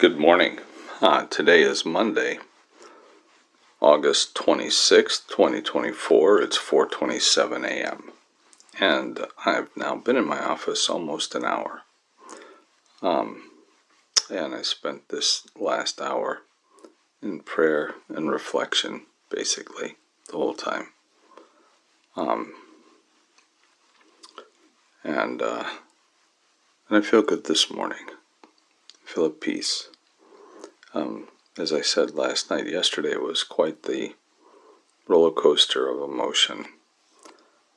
Good morning. Today is Monday, August 26th, 2024. It's 4:27 a.m. And I've now been in my office almost an hour. And I spent this last hour in prayer and reflection, basically, the whole time. And I feel good this morning. I feel at peace. As I said last night, yesterday was quite the roller coaster of emotion.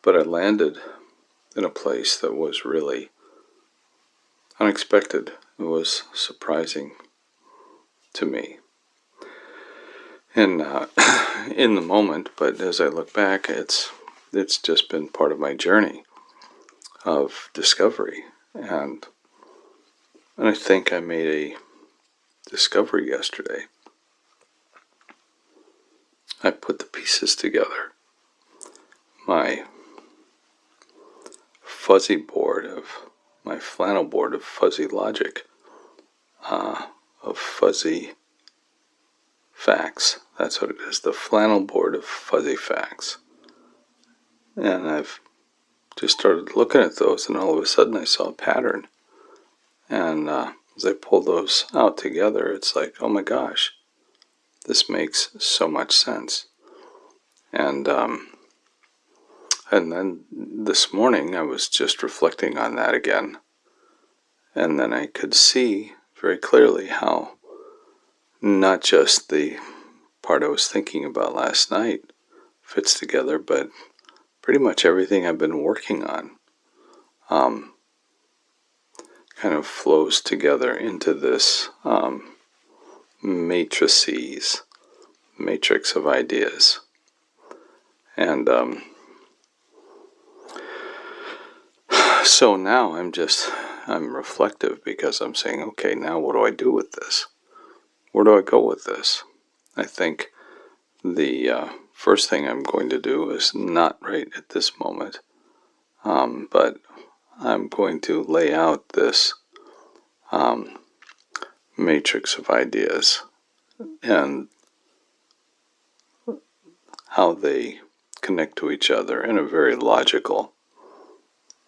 But I landed in a place that was really unexpected. It was surprising to me in the moment, but as I look back, it's just been part of my journey of discovery, and I think I made a discovery yesterday. I put the pieces together. My flannel board of fuzzy logic, of fuzzy facts. That's what it is, the flannel board of fuzzy facts. And I've just started looking at those, and all of a sudden I saw a pattern. And as I pull those out together, it's like, oh my gosh, this makes so much sense. And then this morning I was just reflecting on that again. And then I could see very clearly how not just the part I was thinking about last night fits together, but pretty much everything I've been working on kind of flows together into this matrix of ideas. And so now I'm reflective, because I'm saying, okay, now what do I do with this? Where do I go with this? I think the first thing I'm going to do is not right at this moment, but I'm going to lay out this matrix of ideas and how they connect to each other in a very logical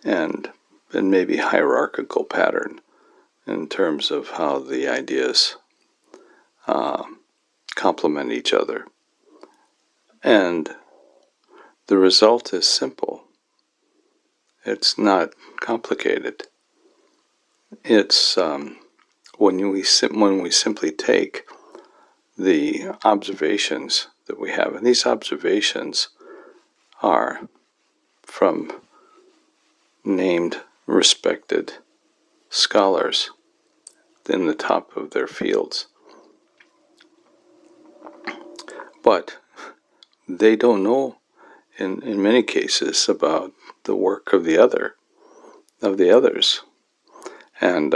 and maybe hierarchical pattern in terms of how the ideas complement each other. And the result is simple. It's not complicated. It's when we simply take the observations that we have, and these observations are from named, respected scholars in the top of their fields. But they don't know, in many cases, about the work of the others. And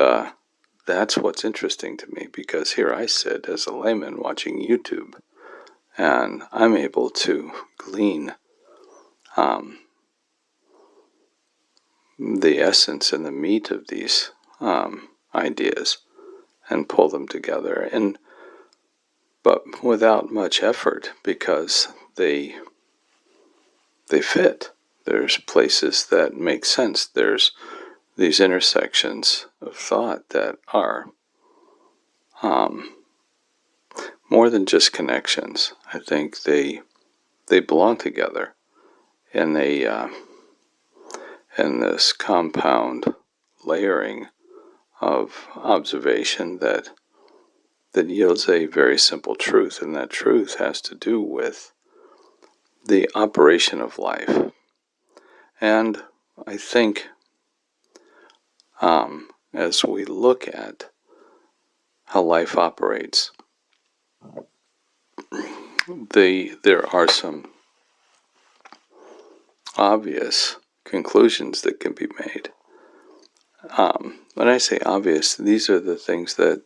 that's what's interesting to me, because here I sit as a layman watching YouTube, and I'm able to glean the essence and the meat of these ideas and pull them together, but without much effort, because they fit. There's places that make sense. There's these intersections of thought that are more than just connections. I think they belong together in this compound layering of observation that yields a very simple truth, and that truth has to do with the operation of life. And I think as we look at how life operates, there are some obvious conclusions that can be made. When I say obvious, these are the things that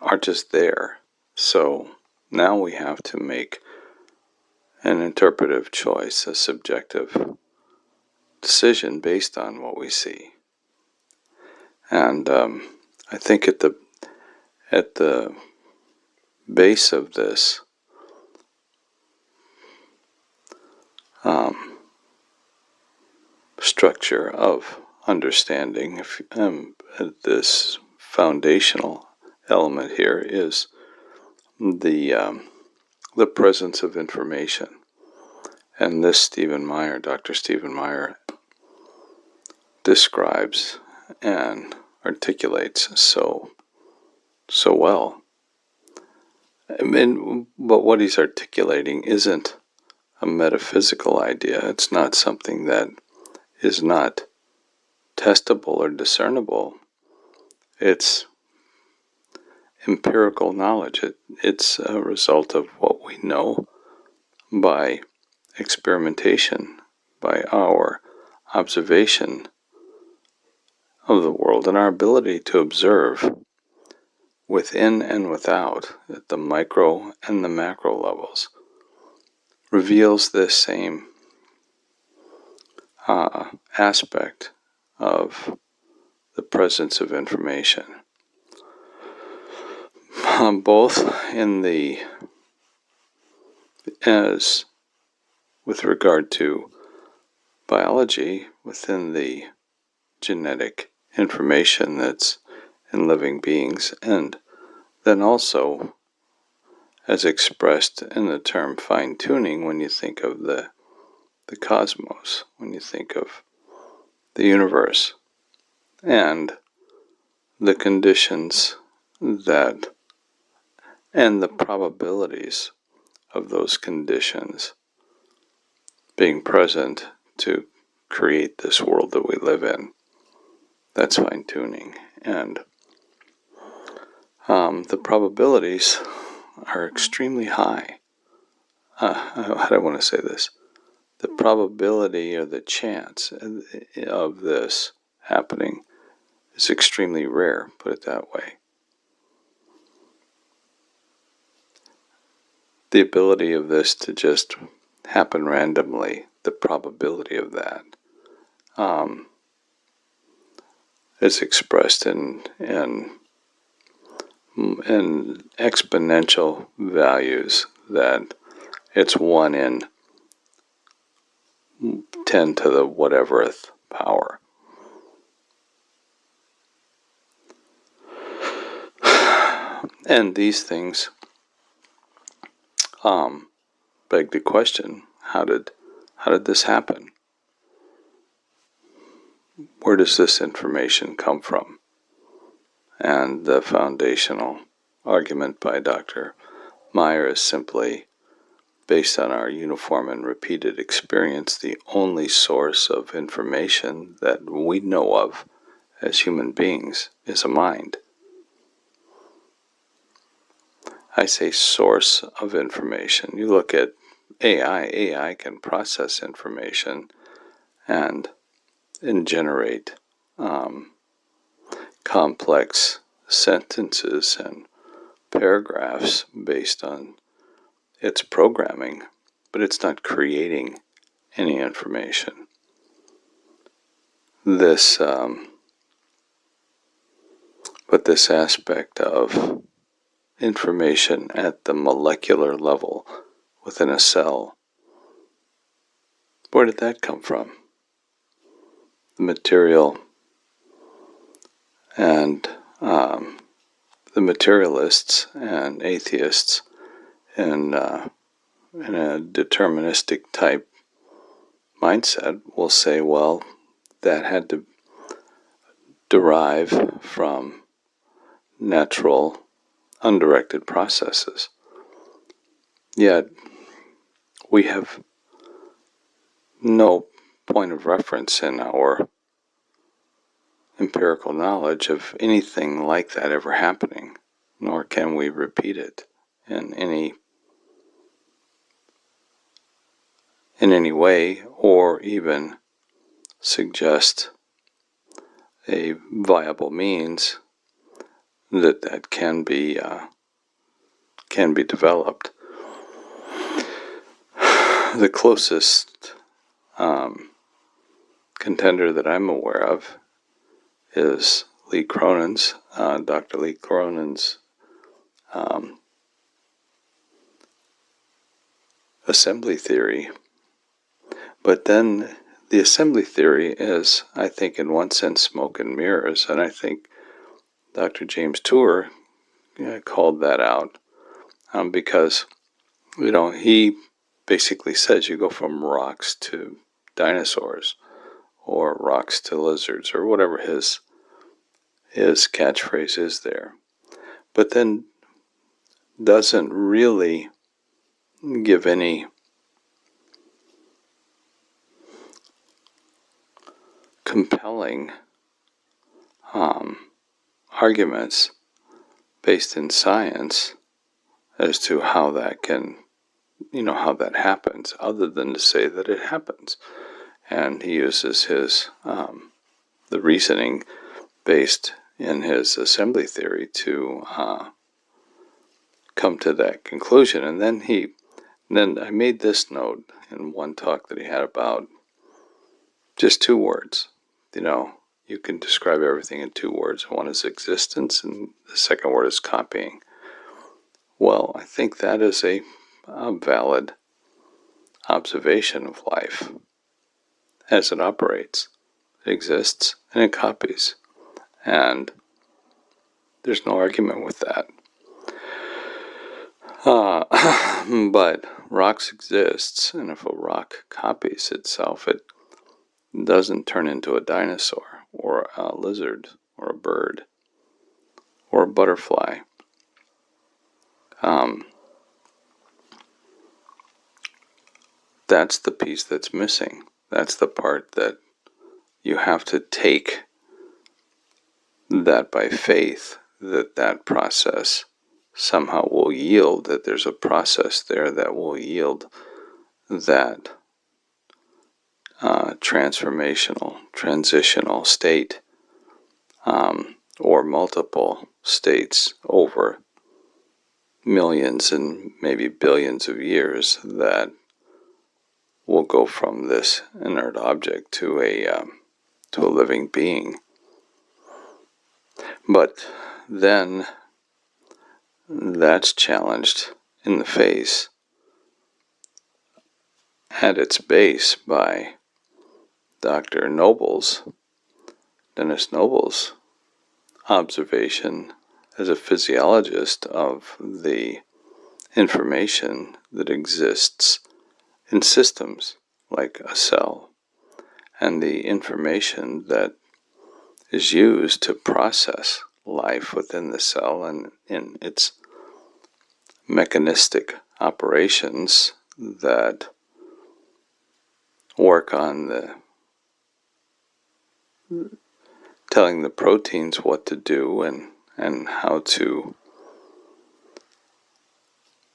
are just there. So now we have to make an interpretive choice, a subjective decision based on what we see. And I think at the at the base of this structure of understanding, this foundational element here is the presence of information. And this Dr. Stephen Meyer, describes and articulates so well. But what he's articulating isn't a metaphysical idea. It's not something that is not testable or discernible. It's empirical knowledge. It's a result of what we know by experimentation, by our observation of the world, and our ability to observe within and without at the micro and the macro levels reveals this same aspect of the presence of information, both as with regard to biology, within the genetic information that's in living beings, and then also as expressed in the term fine-tuning when you think of the cosmos, when you think of the universe, and the conditions that, and the probabilities of those conditions being present to create this world that we live in. That's fine-tuning. And the probabilities are extremely high. How do I want to say this? The probability or the chance of this happening is extremely rare, put it that way. The ability of this to just happen randomly, the probability of that, is expressed in exponential values, that it's 1 in 10 to the whateverth power. And these things beg the question, how did this happen? Where does this information come from? And the foundational argument by Dr. Meyer is simply, based on our uniform and repeated experience, the only source of information that we know of as human beings is a mind. I say source of information. You look at AI can process information and generate complex sentences and paragraphs based on its programming, but it's not creating any information. But this aspect of information at the molecular level within a cell, where did that come from? The material and the materialists and atheists in a deterministic type mindset will say, well, that had to derive from natural, undirected processes. Yet, we have no point of reference in our empirical knowledge of anything like that ever happening, nor can we repeat it in any way, or even suggest a viable means that can be developed. The closest contender that I'm aware of is Lee Cronin's, Dr. Lee Cronin's assembly theory. But then the assembly theory is, I think, in one sense, smoke and mirrors. And I think Dr. James Tour called that out because, he basically says you go from rocks to dinosaurs or rocks to lizards or whatever his catchphrase is there. But then doesn't really give any compelling arguments based in science as to how that can, how that happens, other than to say that it happens. And he uses his, the reasoning based in his assembly theory to come to that conclusion. And then I made this note in one talk that he had about just 2 words. You can describe everything in 2 words. One is existence, and the second word is copying. Well, I think that is a valid observation of life as it operates. It exists and it copies. And there's no argument with that. But rocks exists, and if a rock copies itself, it doesn't turn into a dinosaur or a lizard or a bird or a butterfly. That's the piece that's missing. That's the part that you have to take that by faith, that process somehow will yield, that there's a process there that will yield that transformational, transitional state, or multiple states over millions and maybe billions of years, that will go from this inert object to a living being. But then that's challenged in the face at its base by Dennis Noble's observation as a physiologist of the information that exists in systems like a cell, and the information that is used to process life within the cell and in its mechanistic operations that work on telling the proteins what to do and how to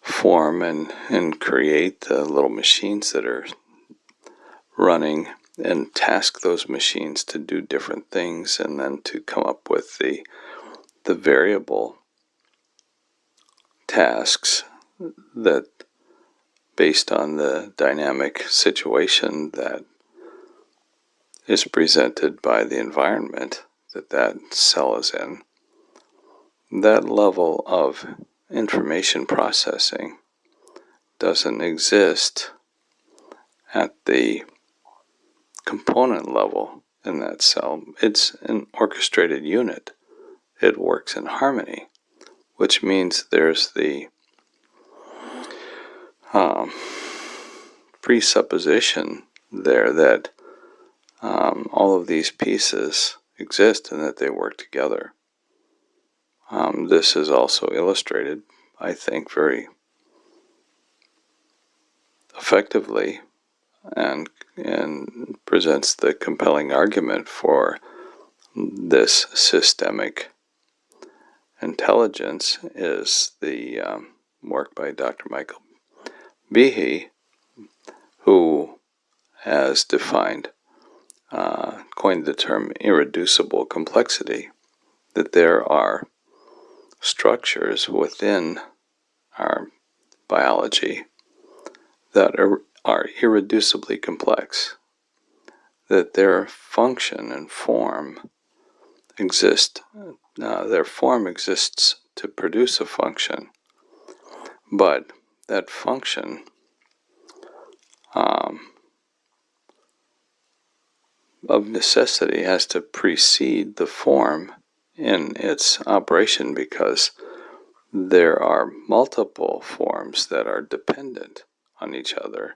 form and create the little machines that are running, and task those machines to do different things, and then to come up with the variable tasks that, based on the dynamic situation that is presented by the environment that cell is in. That level of information processing doesn't exist at the component level in that cell. It's an orchestrated unit. It works in harmony, which means there's the presupposition there that all of these pieces exist and that they work together. This is also illustrated, I think, very effectively and presents the compelling argument for this systemic intelligence is the work by Dr. Michael Behe, who has coined the term irreducible complexity, that there are structures within our biology that are irreducibly complex, that their function and form exist, their form exists to produce a function, but that function of necessity has to precede the form in its operation, because there are multiple forms that are dependent on each other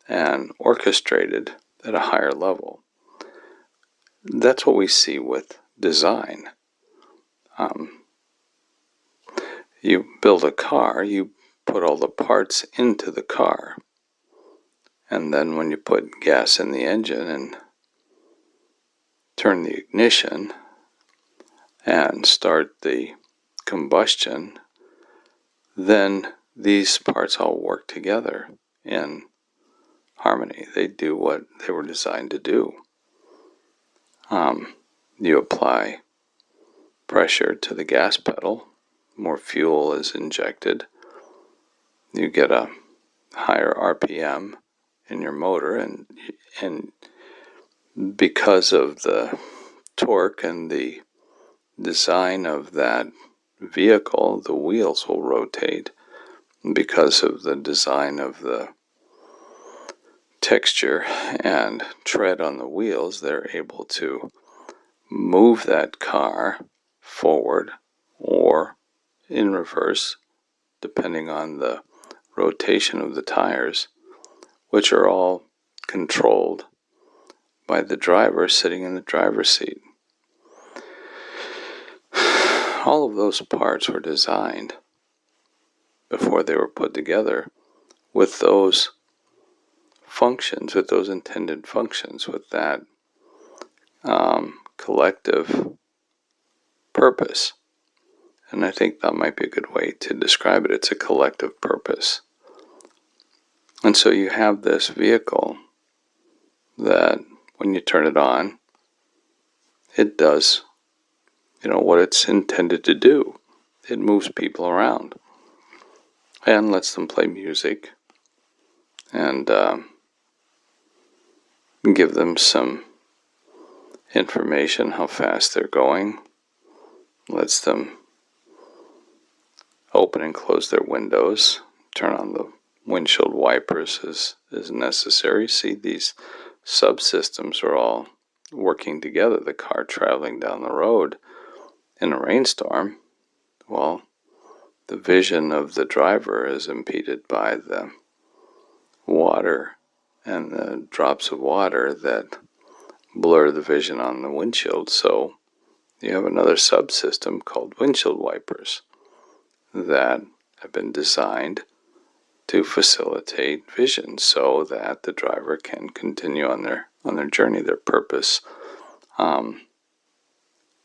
and orchestrated at a higher level. That's what we see with design. You build a car, you put all the parts into the car, and then when you put gas in the engine and turn the ignition and start the combustion, then these parts all work together in harmony. They do what they were designed to do. You apply pressure to the gas pedal, more fuel is injected, you get a higher RPM in your motor, and because of the torque and the design of that vehicle, the wheels will rotate. Because of the design of the texture and tread on the wheels, they're able to move that car forward or in reverse, depending on the rotation of the tires, which are all controlled by the driver sitting in the driver's seat. All of those parts were designed before they were put together with those functions, with those intended functions, with that collective purpose. And I think that might be a good way to describe it. It's a collective purpose. And so you have this vehicle that when you turn it on, it does, what it's intended to do. It moves people around and lets them play music and give them some information, how fast they're going, lets them open and close their windows, turn on the windshield wipers as necessary. See, these subsystems are all working together. The car traveling down the road in a rainstorm, well, the vision of the driver is impeded by the water and the drops of water that blur the vision on the windshield. So you have another subsystem called windshield wipers that have been designed to facilitate vision so that the driver can continue on their journey, their purpose.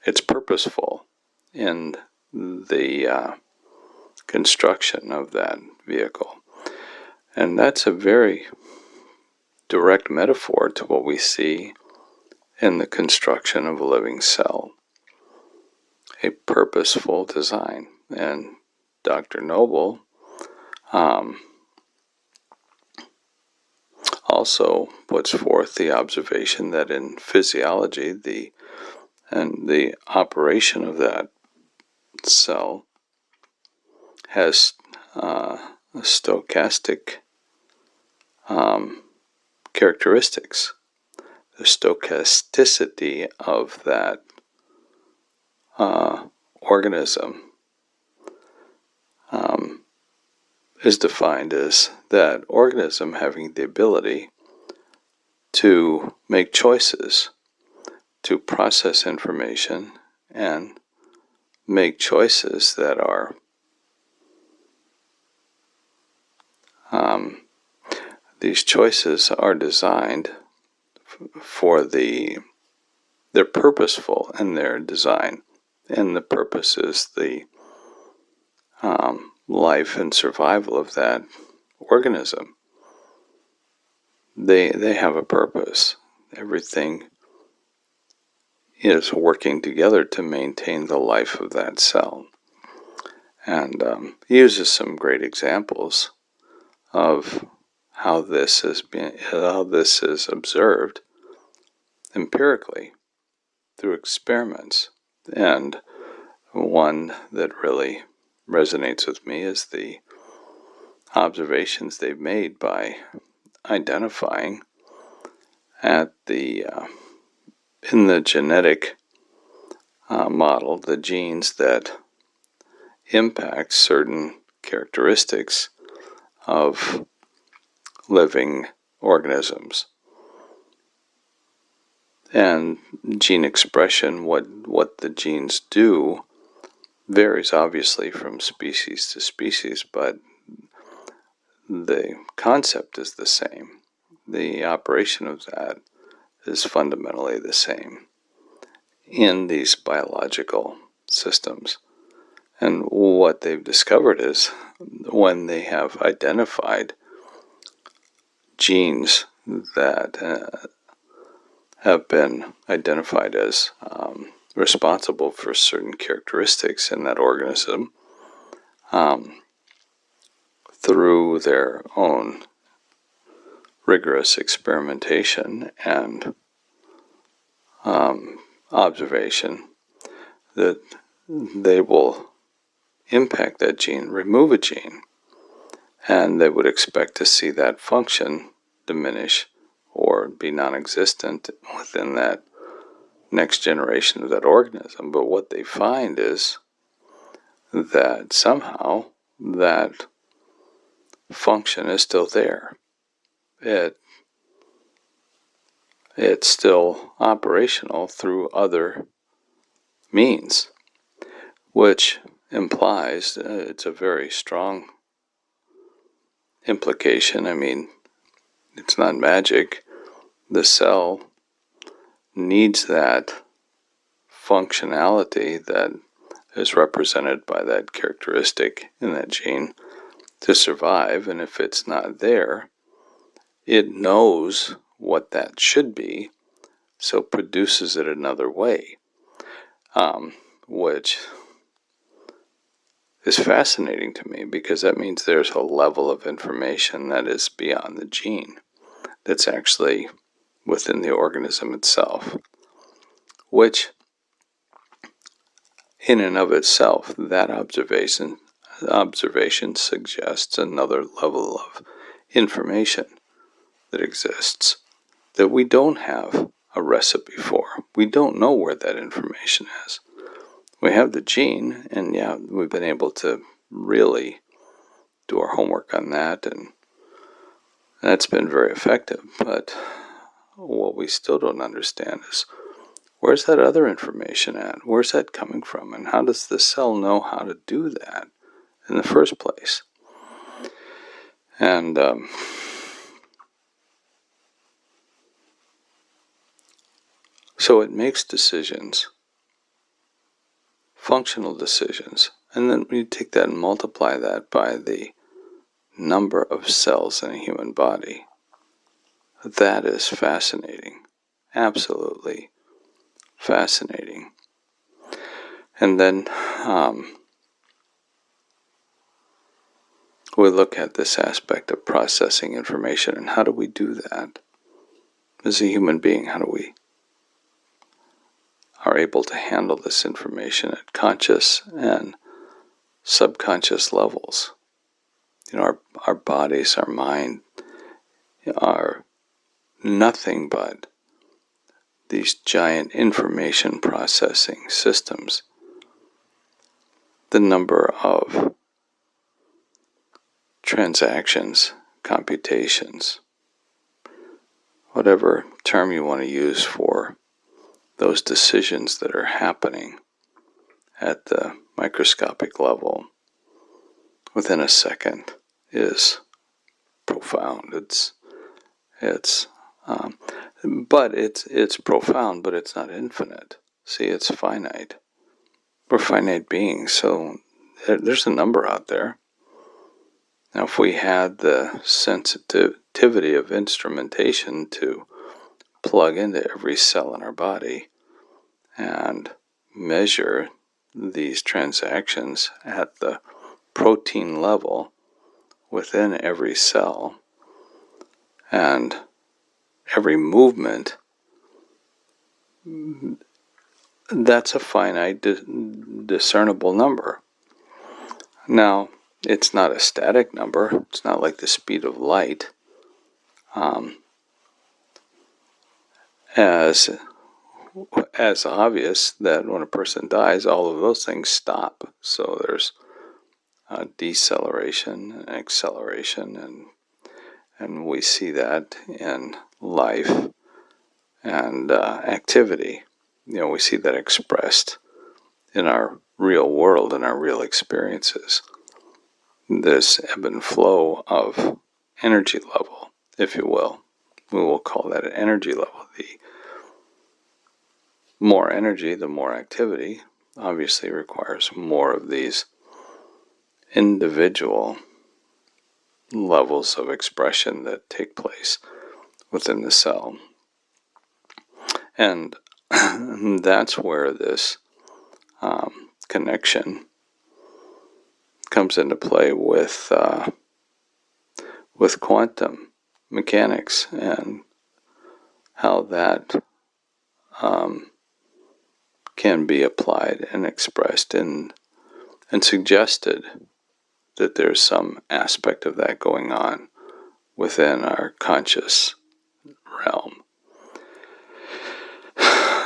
It's purposeful in the construction of that vehicle. And that's a very direct metaphor to what we see in the construction of a living cell. A purposeful design. And Dr. Noble also puts forth the observation that in physiology, the operation of that cell has stochastic characteristics. The stochasticity of that organism is defined as that organism having the ability to make choices, to process information, and make choices that are these choices are designed for they're purposeful in their design, and the purpose is the life and survival of that organism. They have a purpose. Everything is working together to maintain the life of that cell. And he uses some great examples of how this is observed empirically through experiments. And One that really resonates with me is the observations they've made by identifying at in the genetic model the genes that impact certain characteristics of living organisms. And gene expression, what the genes do, varies obviously from species to species, but the concept is the same. The operation of that is fundamentally the same in these biological systems. And what they've discovered is when they have identified genes that have been identified as responsible for certain characteristics in that organism through their own rigorous experimentation and observation, that they will impact that gene, remove a gene, and they would expect to see that function diminish or be non-existent within that next generation of that organism. But what they find is that somehow that function is still there. It's still operational through other means, which implies it's a very strong implication. I mean, it's not magic. The cell needs that functionality that is represented by that characteristic in that gene to survive, and if it's not there, it knows what that should be, so produces it another way, which is fascinating to me, because that means there's a level of information that is beyond the gene, that's actually within the organism itself, which in and of itself, that observation suggests another level of information that exists that we don't have a recipe for. We don't know where that information is. We have the gene, and yeah, we've been able to really do our homework on that, and that's been very effective. But what we still don't understand is, where's that other information at? Where's that coming from? And how does the cell know how to do that in the first place? And so it makes decisions, functional decisions, and then you take that and multiply that by the number of cells in a human body. That is fascinating, absolutely fascinating. And then we look at this aspect of processing information, and how do we do that as a human being? How do we are able to handle this information at conscious and subconscious levels? You know, our bodies, our mind are nothing but these giant information processing systems. The number of transactions, computations, whatever term you want to use for those decisions that are happening at the microscopic level within a second is profound. But it's profound, but it's not infinite. See, it's finite. We're finite beings, so there's a number out there. Now, if we had the sensitivity of instrumentation to plug into every cell in our body and measure these transactions at the protein level within every cell, and every movement that's a finite discernible number. Now, it's not a static number. It's not like the speed of light. As obvious that when a person dies, all of those things stop. So there's deceleration and acceleration, and we see that in life and activity. We see that expressed in our real world and our real experiences. This ebb and flow of energy level, if you will. We will call that an energy level. The more energy, the more activity, obviously requires more of these individual levels of expression that take place within the cell. And that's where this connection comes into play with quantum mechanics and how that can be applied and expressed and suggested that there's some aspect of that going on within our conscious realm.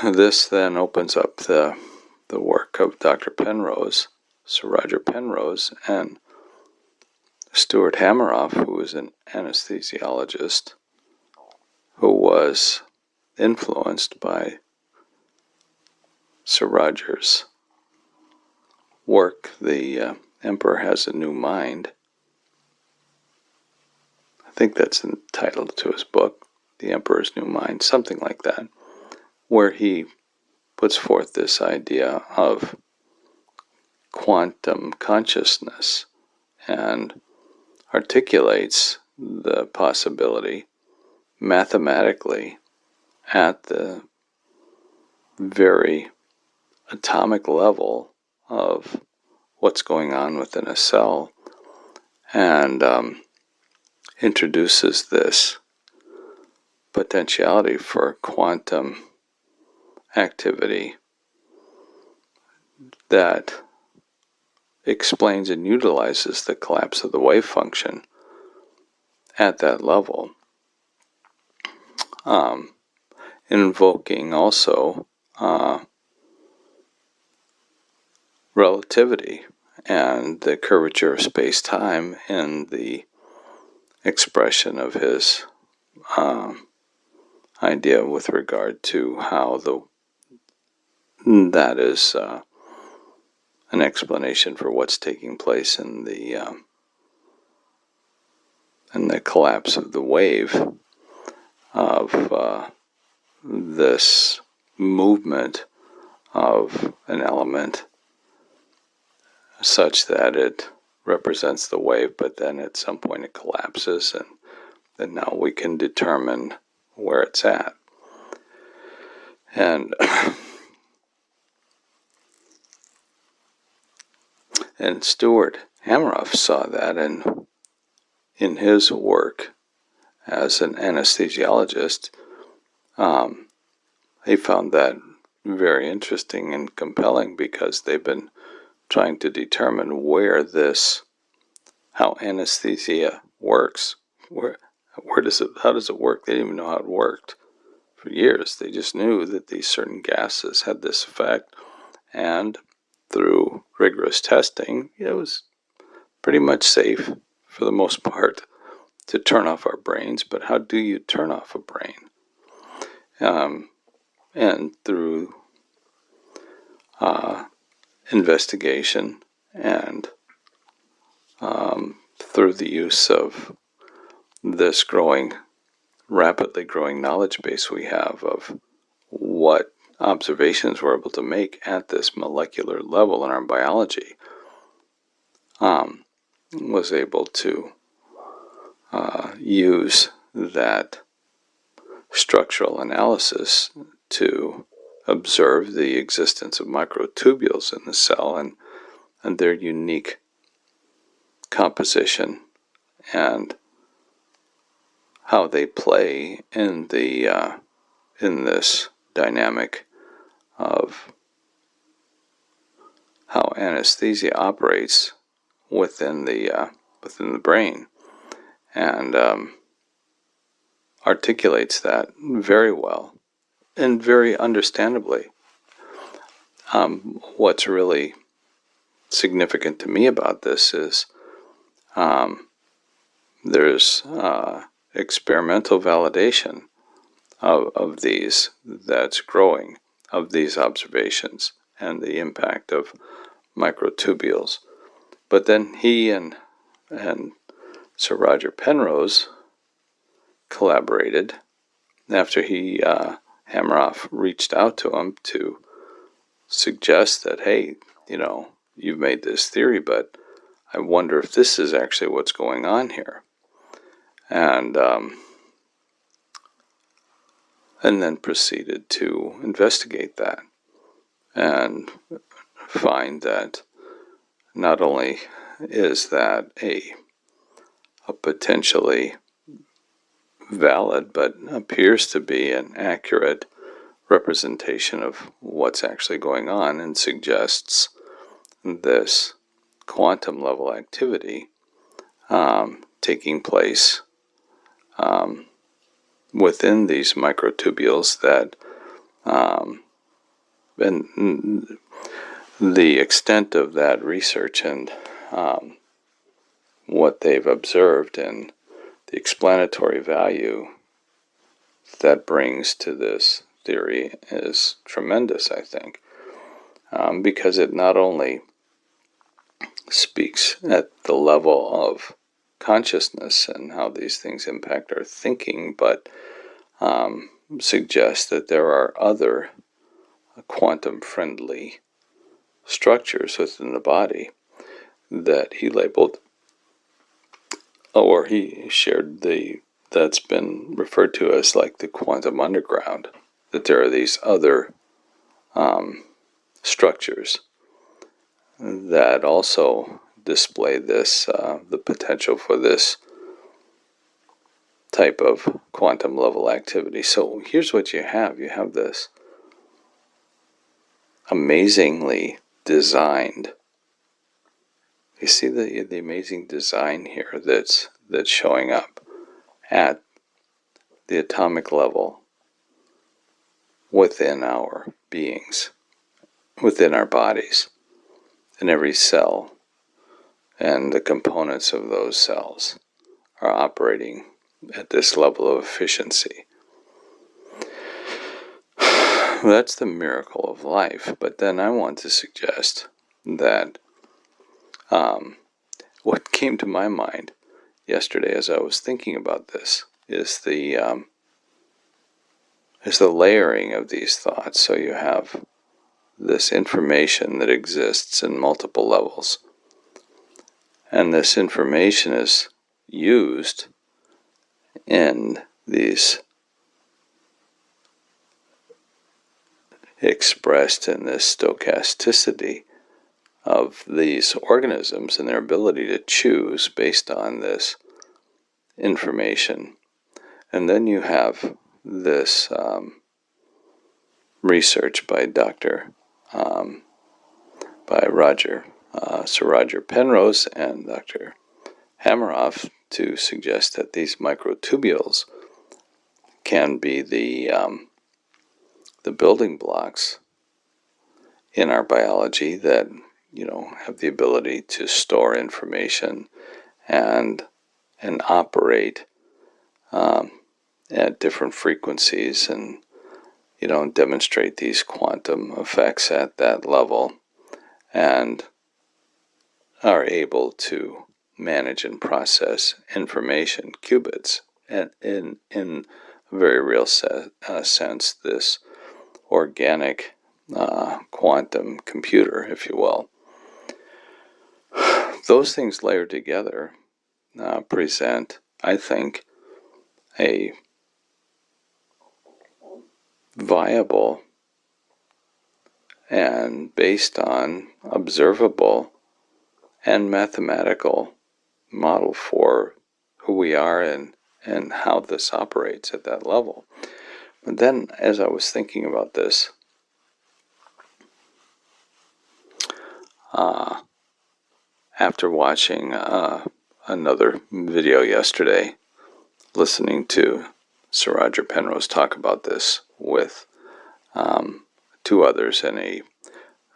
This then opens up the work of Dr. Penrose, Sir Roger Penrose, and Stuart Hameroff, who was an anesthesiologist who was influenced by Sir Roger's work, The Emperor Has a New Mind. I think that's the title to his book, The Emperor's New Mind, something like that, where he puts forth this idea of quantum consciousness and articulates the possibility mathematically at the very atomic level of what's going on within a cell, and introduces this potentiality for quantum activity that explains and utilizes the collapse of the wave function at that level, invoking also relativity and the curvature of space-time in the expression of his idea with regard to how that is an explanation for what's taking place in the collapse of the wave of this movement of an element such that it represents the wave, but then at some point it collapses, and then now we can determine where it's at. And and Stuart Hameroff saw that, and in his work as an anesthesiologist, he found that very interesting and compelling, because they've been trying to determine how anesthesia works. How does it work? They didn't even know how it worked for years. They just knew that these certain gases had this effect, and through rigorous testing, it was pretty much safe for the most part to turn off our brains. But how do you turn off a brain? And through investigation and through the use of this rapidly growing knowledge base we have of what observations we're able to make at this molecular level in our biology, was able to use that structural analysis to observe the existence of microtubules in the cell and their unique composition and how they play in this dynamic of how anesthesia operates within the brain, and articulates that very well and very understandably. What's really significant to me about this is there's experimental validation of these that's growing, of these observations and the impact of microtubules. But then he and Sir Roger Penrose collaborated after Hameroff reached out to him to suggest that, hey, you've made this theory, but I wonder if this is actually what's going on here. And then proceeded to investigate that and find that not only is that a potentially valid, but appears to be an accurate representation of what's actually going on, and suggests this quantum level activity taking place within these microtubules, that and the extent of that research and what they've observed and the explanatory value that brings to this theory is tremendous, I think, because it not only speaks at the level of consciousness and how these things impact our thinking, but suggests that there are other quantum-friendly structures within the body that he labeled, or he shared, that's been referred to as like the quantum underground, that there are these other structures that also display this, the potential for this type of quantum level activity. So here's what you have. You have this amazingly designed, you see the amazing design here that's showing up at the atomic level within our beings, within our bodies, in every cell, and the components of those cells are operating at this level of efficiency. That's the miracle of life. But then I want to suggest that what came to my mind yesterday as I was thinking about this is the layering of these thoughts. So you have this information that exists in multiple levels, and this information is used in these, expressed in this stochasticity of these organisms and their ability to choose based on this information. And then you have this research by Sir Roger Penrose and Dr. Hameroff to suggest that these microtubules can be the building blocks in our biology that have the ability to store information and operate at different frequencies, and demonstrate these quantum effects at that level, and are able to manage and process information, qubits, and in a very real sense, this organic quantum computer, if you will. Those things layered together present, I think, a viable and based on observable and mathematical model for who we are and how this operates at that level. But then, as I was thinking about this, after watching another video yesterday, listening to Sir Roger Penrose talk about this with two others in it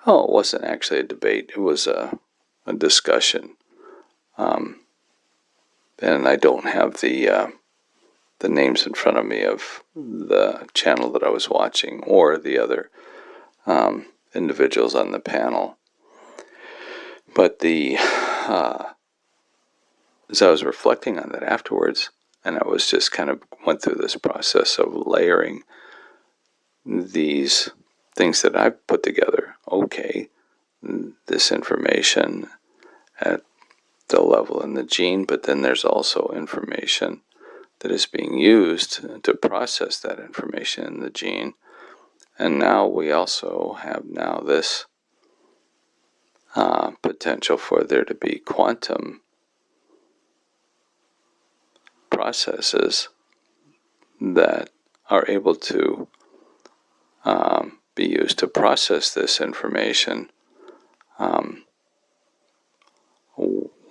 wasn't actually a debate, it was a discussion. And I don't have the names in front of me of the channel that I was watching or the other individuals on the panel. But as I was reflecting on that afterwards, and I was just kind of went through this process of layering these things that I've put together. Okay, this information at the level in the gene, but then there's also information that is being used to process that information in the gene. And now we also have this potential for there to be quantum processes that are able to be used to process this information.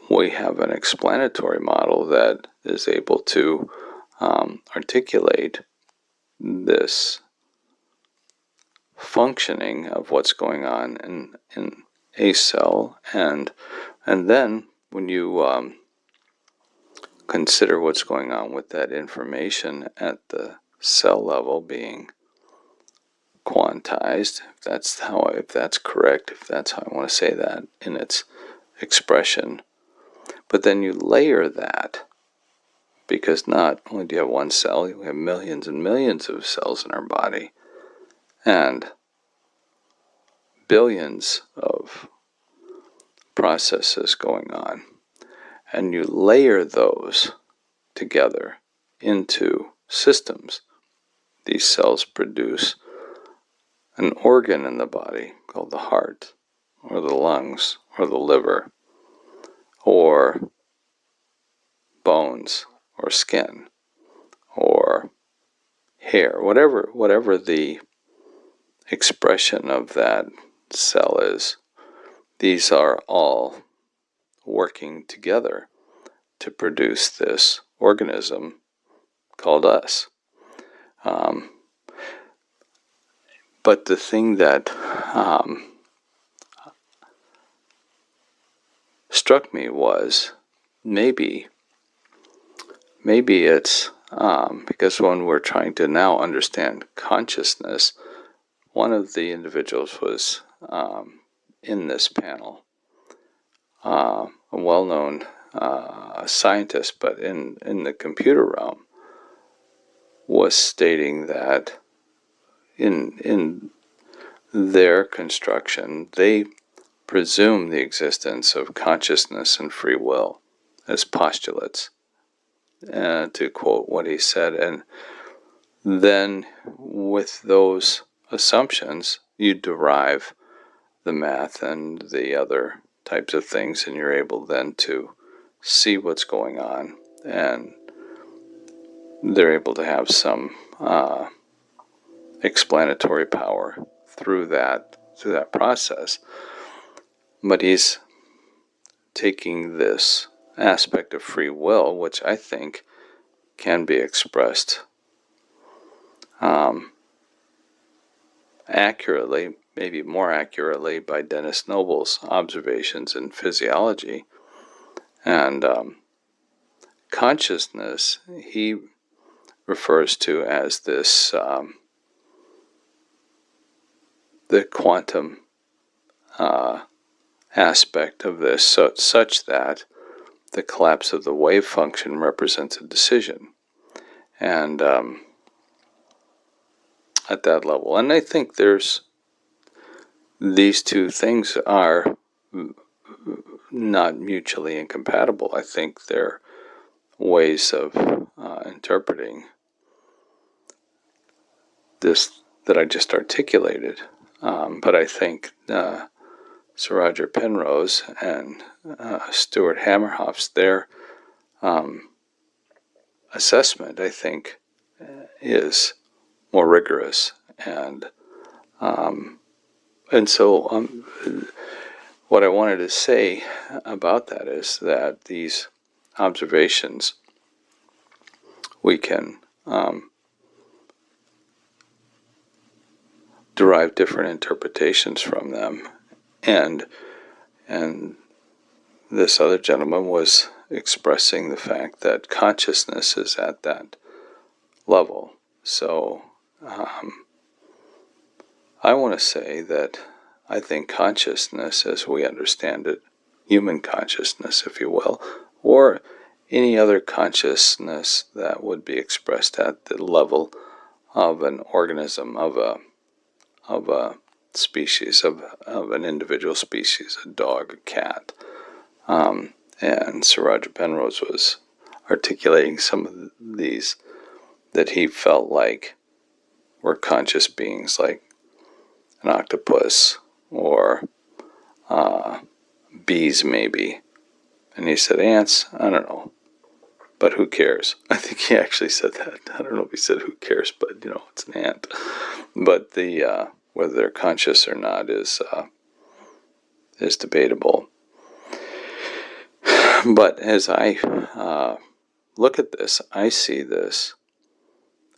We have an explanatory model that is able to articulate this functioning of what's going on in a cell, and then when you consider what's going on with that information at the cell level being quantized, if that's correct, if that's how I want to say that in its expression. But then you layer that, because not only do you have one cell, we have millions and millions of cells in our body, and billions of processes going on. And you layer those together into systems. These cells produce an organ in the body called the heart, or the lungs, or the liver, or bones, or skin, or hair, whatever the expression of that cell is. These are all working together to produce this organism called us. But the thing that struck me was maybe it's because when we're trying to now understand consciousness, one of the individuals was in this panel, a well-known scientist, but in the computer realm, was stating that in their construction, they presume the existence of consciousness and free will as postulates, to quote what he said. And then with those assumptions, you derive the math and the other types of things, and you're able then to see what's going on, and they're able to have some explanatory power through that process. But he's taking this aspect of free will, which I think can be expressed accurately, maybe more accurately, by Dennis Noble's observations in physiology. And consciousness, he refers to as this, the quantum aspect of this, such that the collapse of the wave function represents a decision. And at that level, and I think these two things are not mutually incompatible. I think they're ways of interpreting this that I just articulated. But I think Sir Roger Penrose and Stuart Hameroff's, their assessment, I think, is more rigorous. And so what I wanted to say about that is that these observations, we can derive different interpretations from them. And this other gentleman was expressing the fact that consciousness is at that level. So I want to say that I think consciousness, as we understand it, human consciousness, if you will, or any other consciousness that would be expressed at the level of an organism, of a species, of an individual species, a dog, a cat. And Sir Roger Penrose was articulating some of these that he felt like were conscious beings, like an octopus or bees maybe. And he said ants, I don't know, but who cares? I think he actually said that. I don't know if he said who cares, but it's an ant. But the whether they're conscious or not is debatable. But as I look at this, I see this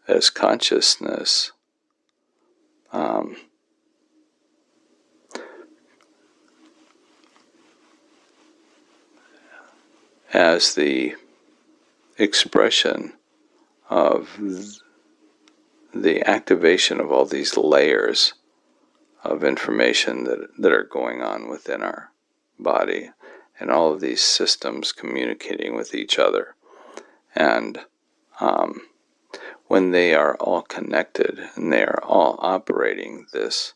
as consciousness as the expression of the activation of all these layers of information that are going on within our body, and all of these systems communicating with each other. And when they are all connected and they are all operating, this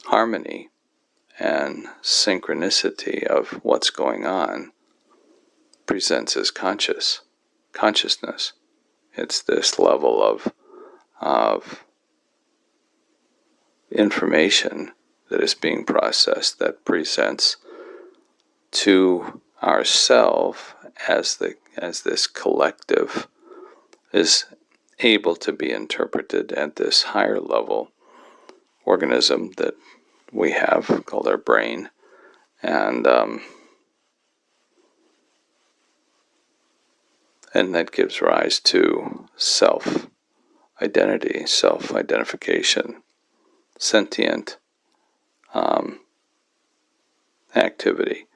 harmony and synchronicity of what's going on presents as consciousness. It's this level of information that is being processed that presents to ourself as this collective is able to be interpreted at this higher level organism that we have called our brain. And that gives rise to self-identity, self-identification, sentient activity.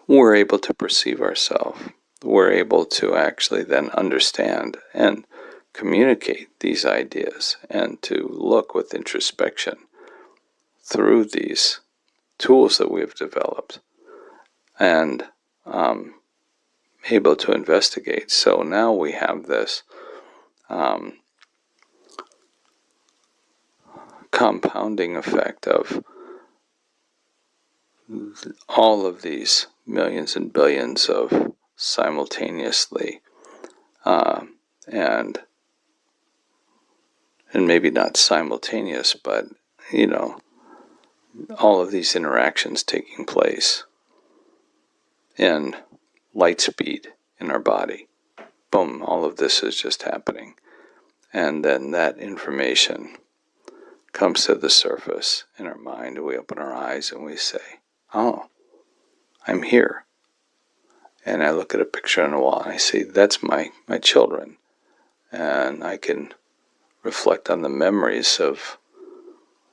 We're able to perceive ourselves. We're able to actually then understand and communicate these ideas and to look with introspection through these tools that we've developed and able to investigate. So now we have this compounding effect of all of these millions and billions of simultaneously and maybe not simultaneous, but all of these interactions taking place in light speed in our body. Boom, all of this is just happening. And then that information comes to the surface in our mind, and we open our eyes and we say, oh, I'm here. And I look at a picture on the wall and I see, that's my children. And I can reflect on the memories of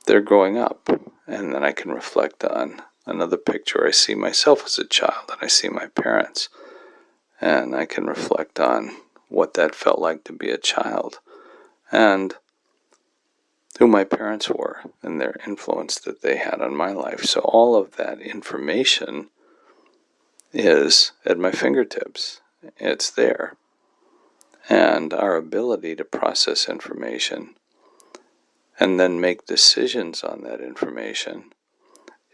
their growing up. And then I can reflect on another picture. I see myself as a child and I see my parents. And I can reflect on what that felt like to be a child and who my parents were and their influence that they had on my life. So all of that information is at my fingertips. It's there. And our ability to process information and then make decisions on that information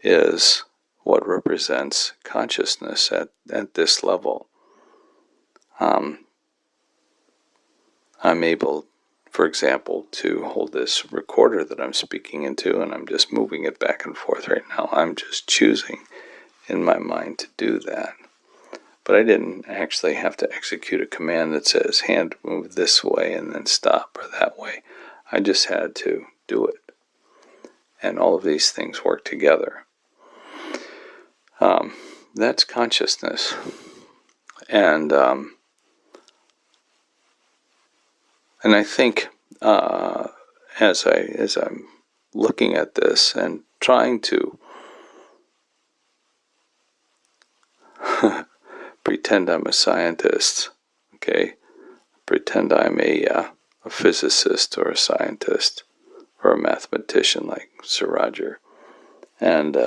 is what represents consciousness at this level. I'm able, for example, to hold this recorder that I'm speaking into, and I'm just moving it back and forth right now. I'm just choosing in my mind to do that. But I didn't actually have to execute a command that says hand move this way and then stop or that way. I just had to do it. and all of these things work together. That's consciousness. And I think as I'm looking at this and trying to pretend I'm a scientist, okay, pretend I'm a physicist or a scientist or a mathematician like Sir Roger, and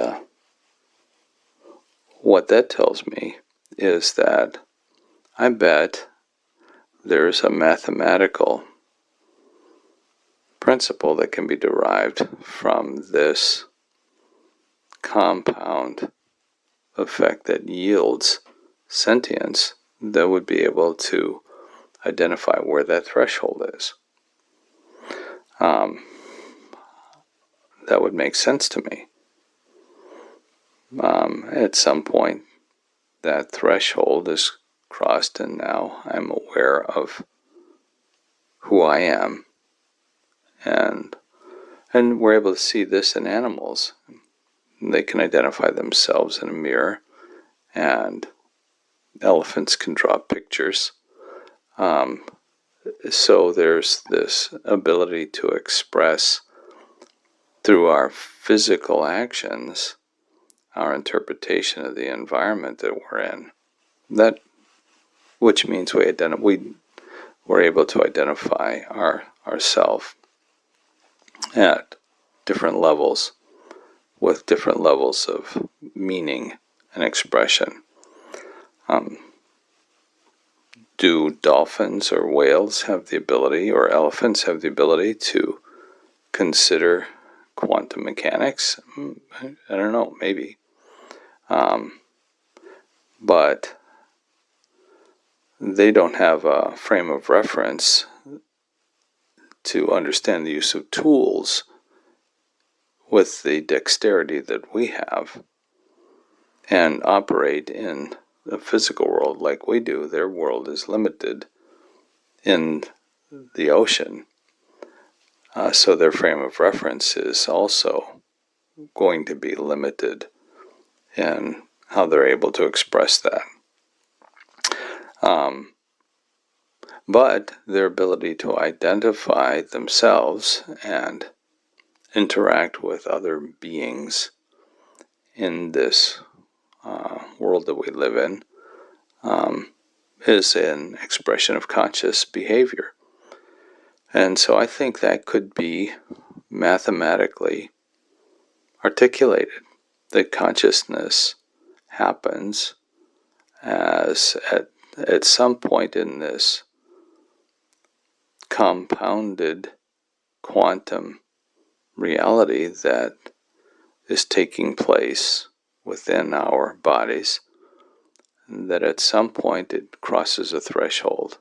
what that tells me is that I bet there's a mathematical principle that can be derived from this compound effect that yields sentience that would be able to identify where that threshold is. That would make sense to me. At some point, that threshold is crossed, and now I'm aware of who I am, and we're able to see this in animals. They can identify themselves in a mirror, and elephants can draw pictures. So there's this ability to express through our physical actions our interpretation of the environment that we're in. That, which means we're able to identify ourself at different levels, with different levels of meaning and expression. Do dolphins or whales have the ability, or elephants have the ability to consider quantum mechanics? I don't know, maybe. But they don't have a frame of reference to understand the use of tools with the dexterity that we have and operate in the physical world like we do. Their world is limited in the ocean, so their frame of reference is also going to be limited in how they're able to express that. But their ability to identify themselves and interact with other beings in this world that we live in is an expression of conscious behavior. And so I think that could be mathematically articulated, that consciousness happens as at some point in this compounded quantum reality that is taking place within our bodies, that at some point it crosses a threshold.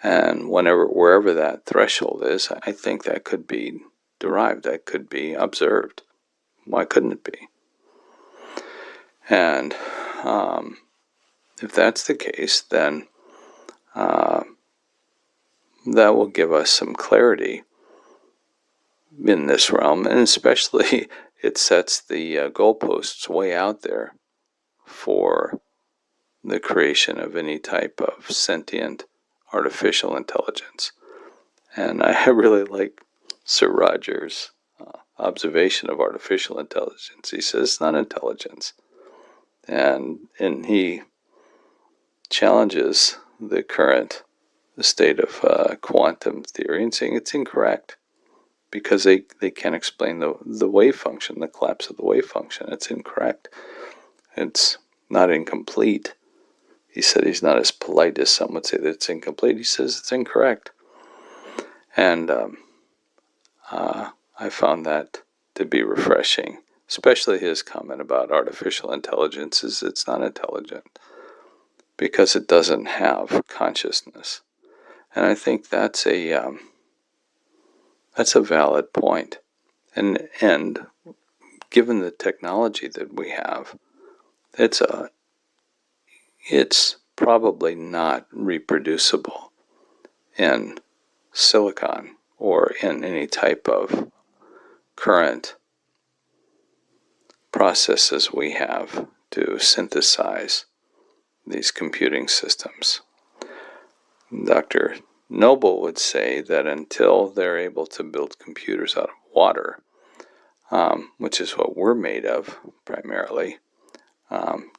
And wherever that threshold is, I think that could be derived, that could be observed. Why couldn't it be? And if that's the case, then that will give us some clarity in this realm, and especially it sets the goalposts way out there for the creation of any type of sentient artificial intelligence. And I really like Sir Roger's observation of artificial intelligence. He says it's not intelligence, and he challenges the current state of quantum theory and saying it's incorrect because they can't explain the wave function, the collapse of the wave function. It's incorrect. It's not incomplete. He said he's not as polite as some would say that it's incomplete. He says it's incorrect. And I found that to be refreshing, especially his comment about artificial intelligence is it's not intelligent because it doesn't have consciousness. And I think that's a valid point. And given the technology that we have, it's probably not reproducible in silicon or in any type of current processes we have to synthesize these computing systems. Dr. Noble would say that until they're able to build computers out of water, which is what we're made of primarily,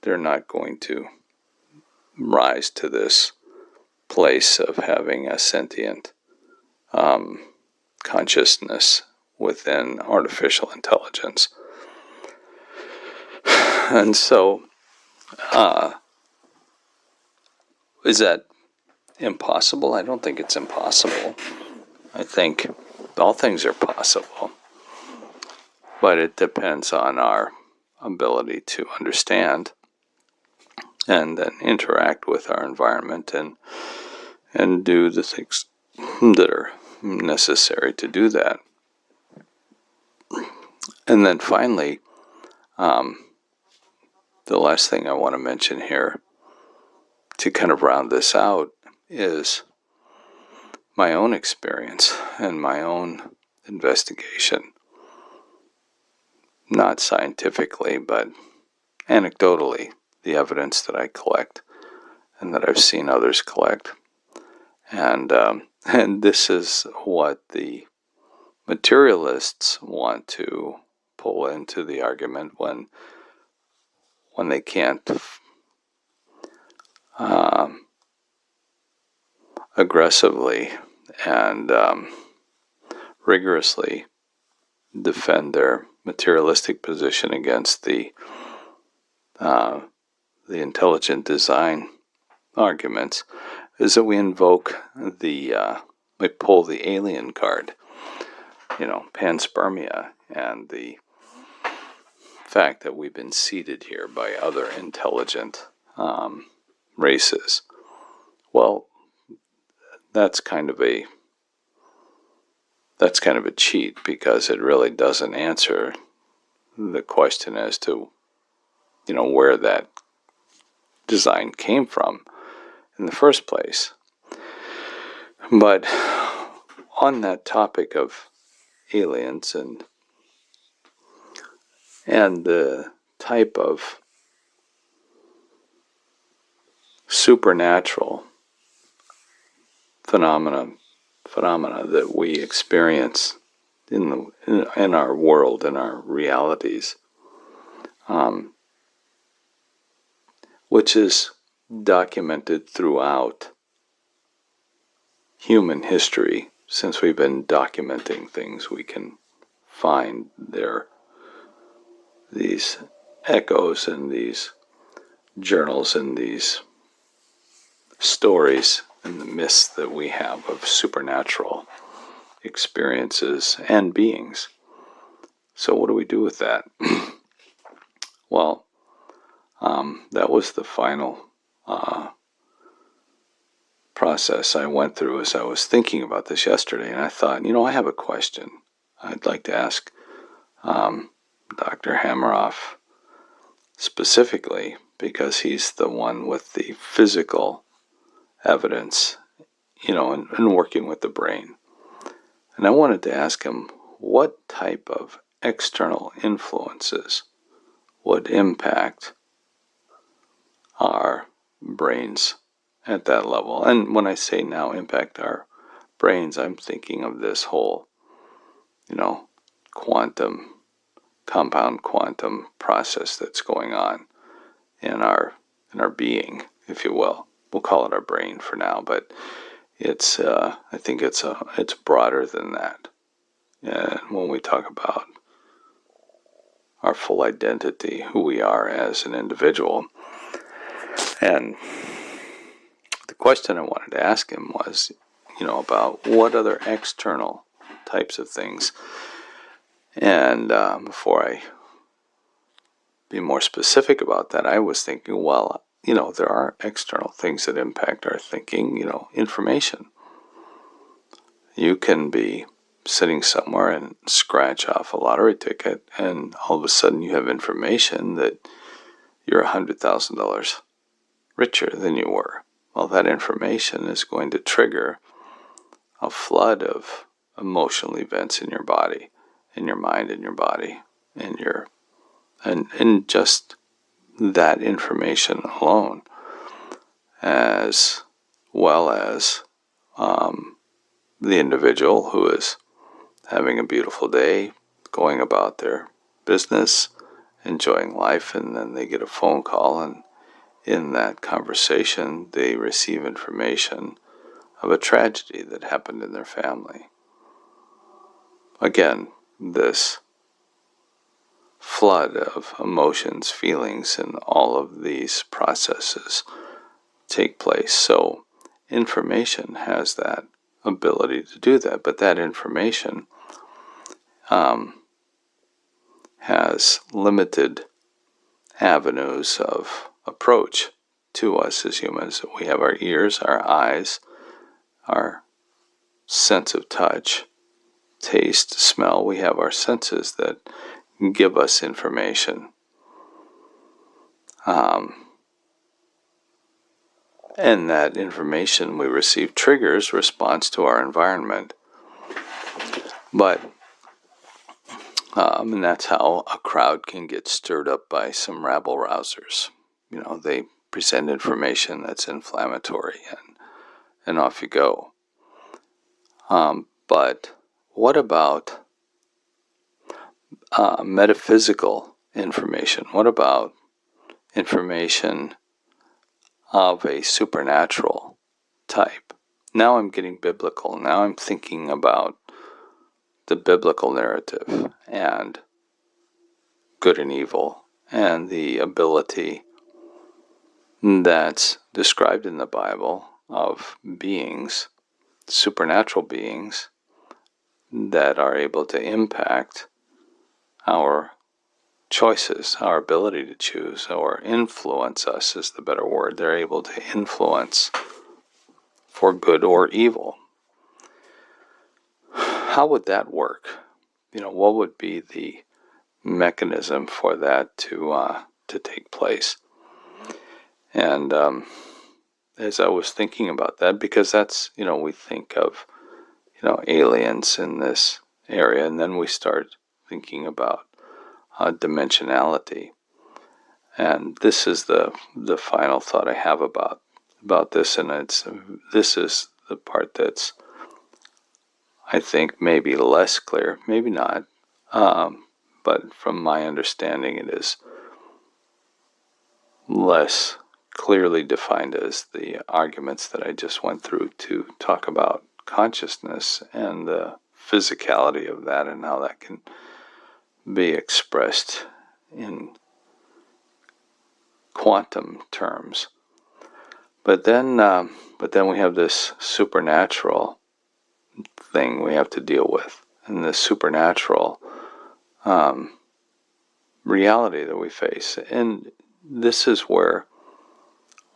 they're not going to rise to this place of having a sentient consciousness within artificial intelligence. And so, is that impossible? I don't think it's impossible. I think all things are possible. But it depends on our ability to understand and then interact with our environment and do the things that are necessary to do that. And then finally, the last thing I want to mention here to kind of round this out is my own experience and my own investigation. Not scientifically, but anecdotally, the evidence that I collect and that I've seen others collect. And this is what the materialists want to pull into the argument when they can't aggressively and rigorously defend their materialistic position against the intelligent design arguments, is that we invoke we pull the alien card, panspermia, and the fact that we've been seeded here by other intelligent races. Well, that's kind of a cheat, because it really doesn't answer the question as to where that design came from in the first place. But on that topic of aliens and the type of supernatural phenomena that we experience in our world, in our realities, which is documented throughout human history. Since we've been documenting things, we can find these echoes and these journals and these stories and the myths that we have of supernatural experiences and beings. So what do we do with that? Well, that was the final process I went through as I was thinking about this yesterday, and I thought, I have a question I'd like to ask Dr. Hameroff specifically, because he's the one with the physical evidence, and working with the brain. And I wanted to ask him what type of external influences would impact our brains at that level. And when I say now impact our brains, I'm thinking of this whole, compound quantum process that's going on in our being, if you will. We'll call it our brain for now, but it's I think it's broader than that. And when we talk about our full identity, who we are as an individual. And the question I wanted to ask him was, about what other external types of things. And before I be more specific about that, I was thinking, well, there are external things that impact our thinking, information. You can be sitting somewhere and scratch off a lottery ticket, and all of a sudden you have information that you're $100,000 richer than you were. Well, that information is going to trigger a flood of emotional events in your body, in your mind, in your body, in your and just that information alone, as well as the individual who is having a beautiful day, going about their business, enjoying life, and then they get a phone call, and in that conversation they receive information of a tragedy that happened in their family. Again, this flood of emotions, feelings, and all of these processes take place. So information has that ability to do that, but that information has limited avenues of approach to us as humans. We have our ears, our eyes, our sense of touch, taste, smell. We have our senses that give us information. And that information we receive triggers response to our environment. But and that's how a crowd can get stirred up by some rabble-rousers. They present information that's inflammatory, and off you go. But what about metaphysical information? What about information of a supernatural type? Now I'm getting biblical. Now I'm thinking about the biblical narrative and good and evil, and the ability that's described in the Bible of beings, supernatural beings, that are able to impact our choices, our ability to choose, or influence us is the better word. They're able to influence for good or evil. How would that work? What would be the mechanism for that to take place? And as I was thinking about that, because that's, we think of, aliens in this area, and then we start thinking about dimensionality. And this is the final thought I have about this, and this is the part that's, I think, maybe less clear, maybe not, but from my understanding it is less clearly defined as the arguments that I just went through to talk about consciousness and the physicality of that, and how that can be expressed in quantum terms. But then we have this supernatural thing we have to deal with, and this supernatural reality that we face. And this is where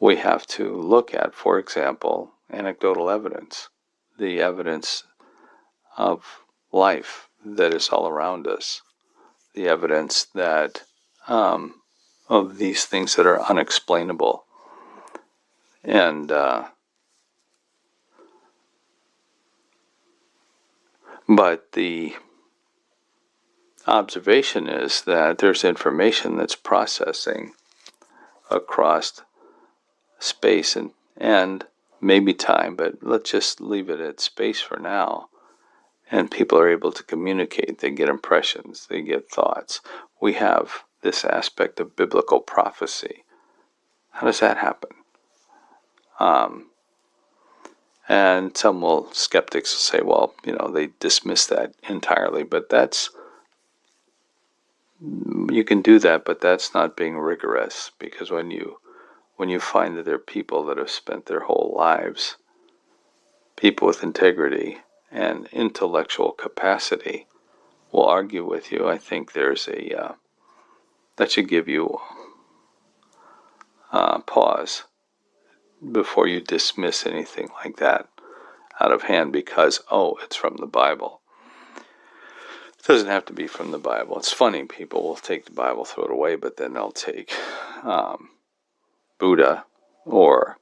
we have to look at, for example, anecdotal evidence, the evidence of life that is all around us, the evidence that of these things that are unexplainable. And but the observation is that there's information that's processing across space and maybe time, but let's just leave it at space for now. And people are able to communicate. They get impressions. They get thoughts. We have this aspect of biblical prophecy. How does that happen? And some skeptics will say, well, they dismiss that entirely. But you can do that, but that's not being rigorous, because when you find that there are people that have spent their whole lives, people with integrity and intellectual capacity, will argue with you, I think there's that should give you pause before you dismiss anything like that out of hand because, it's from the Bible. It doesn't have to be from the Bible. It's funny, people will take the Bible, throw it away, but then they'll take Buddha or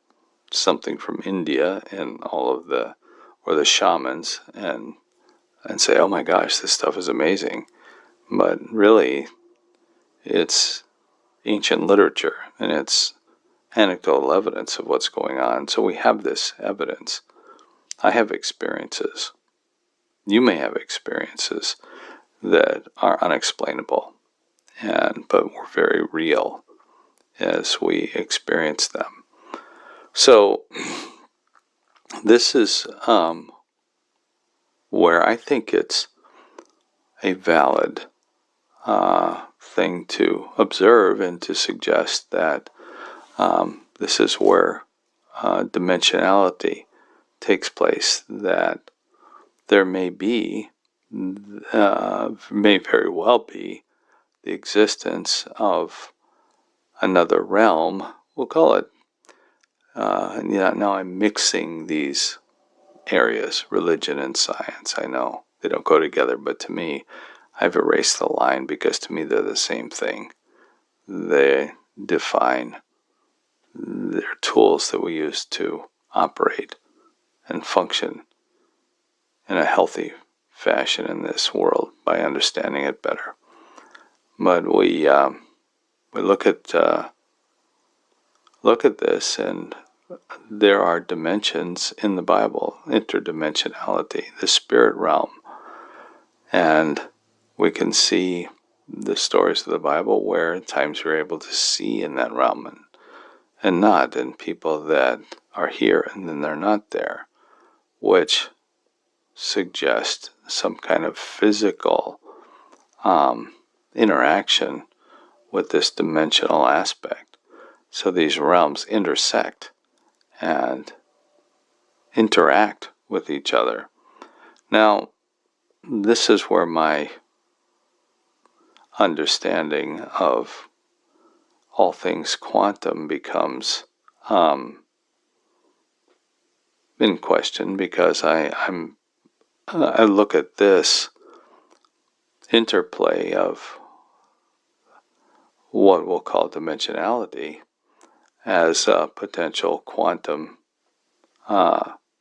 something from India and or the shamans and say, oh my gosh, this stuff is amazing. But really, it's ancient literature and it's anecdotal evidence of what's going on. So we have this evidence. I have experiences. You may have experiences that are unexplainable, but were very real as we experience them. So this is where I think it's a valid thing to observe and to suggest that this is where dimensionality takes place, that there may very well be the existence of another realm. We'll call it, now I'm mixing these areas, religion and science. I know they don't go together, but to me, I've erased the line because to me they're the same thing. They define their tools that we use to operate and function in a healthy fashion in this world by understanding it better. But we look at this, and there are dimensions in the Bible, interdimensionality, the spirit realm, and we can see the stories of the Bible where at times we're able to see in that realm and not, and people that are here and then they're not there, which suggest some kind of physical interaction with this dimensional aspect. So these realms intersect and interact with each other. Now, this is where my understanding of all things quantum becomes in question, because I look at this interplay of what we'll call dimensionality as a potential quantum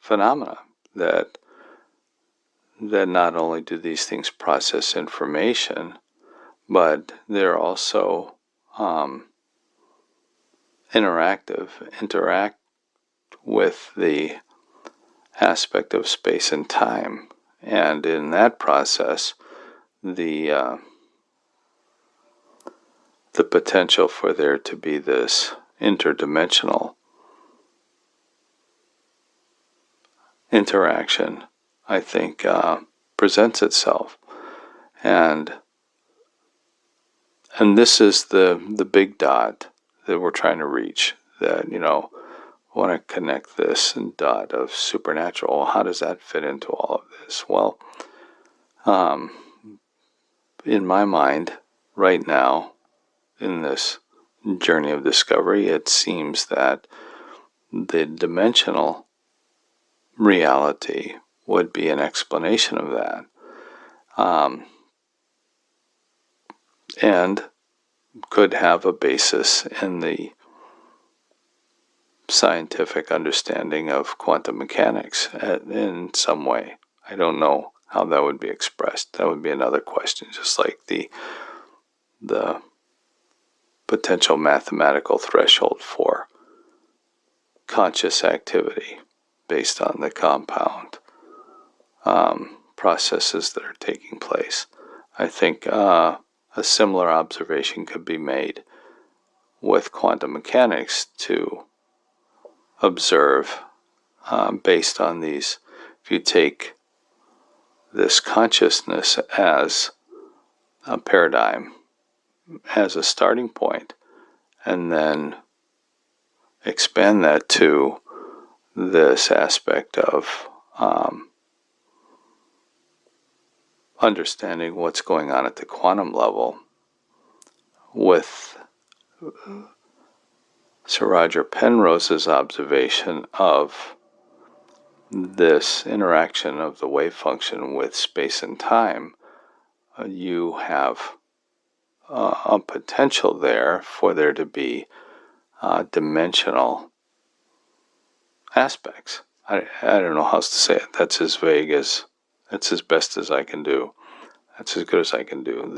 phenomena, that not only do these things process information, but they're also interact with the aspect of space and time, and in that process, the potential for there to be this interdimensional interaction, I think, presents itself, and this is the big dot that we're trying to reach. That I want to connect this dot of supernatural. Well, how does that fit into all of this? Well, in my mind, right now, in this journey of discovery, it seems that the dimensional reality would be an explanation of that, and could have a basis in the scientific understanding of quantum mechanics in some way. I don't know how that would be expressed. That would be another question, just like the potential mathematical threshold for conscious activity based on the compound processes that are taking place. I think a similar observation could be made with quantum mechanics to observe based on these. If you take this consciousness as a paradigm, as a starting point, and then expand that to this aspect of understanding what's going on at the quantum level with Sir Roger Penrose's observation of this interaction of the wave function with space and time, you have a potential there for there to be dimensional aspects. I don't know how else to say it. That's as vague as, that's as best as I can do. That's as good as I can do.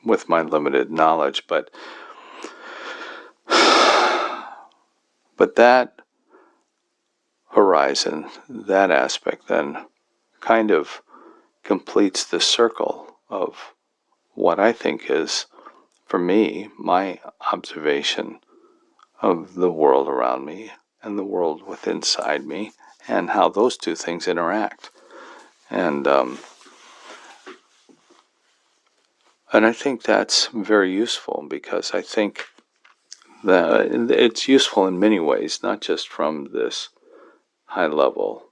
with my limited knowledge, but that horizon, that aspect, then kind of completes the circle of what I think is, for me, my observation of the world around me and the world within inside me, and how those two things interact. And I think that's very useful, because I think that it's useful in many ways, not just from this high-level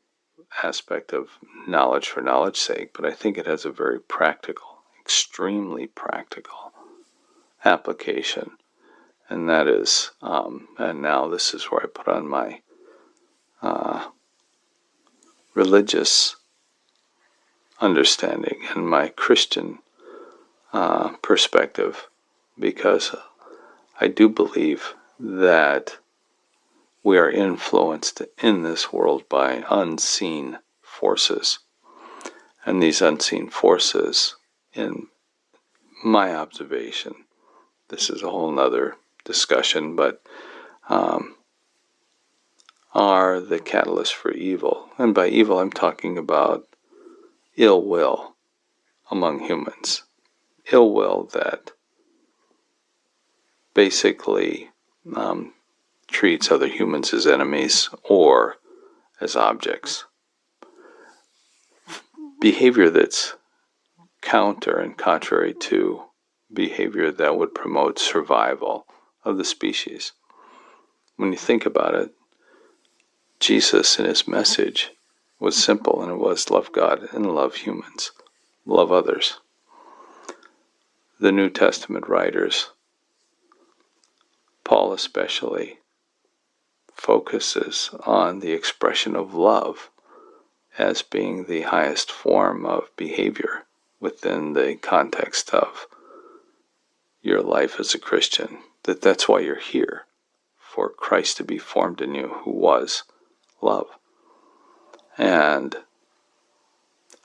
aspect of knowledge for knowledge's sake, but I think it has a very practical, extremely practical application. And that is, and now this is where I put on my religious understanding and my Christian perspective, because I do believe that we are influenced in this world by unseen forces. And these unseen forces, in my observation, this is a whole nother discussion, but are the catalyst for evil. And by evil, I'm talking about ill will among humans. Ill will that basically treats other humans as enemies or as objects. Behavior that's counter and contrary to behavior that would promote survival of the species. When you think about it, Jesus in his message was simple, and it was love God and love humans, love others. The New Testament writers, Paul especially, focuses on the expression of love as being the highest form of behavior within the context of your life as a Christian, that's why you're here, for Christ to be formed in you, who was love. And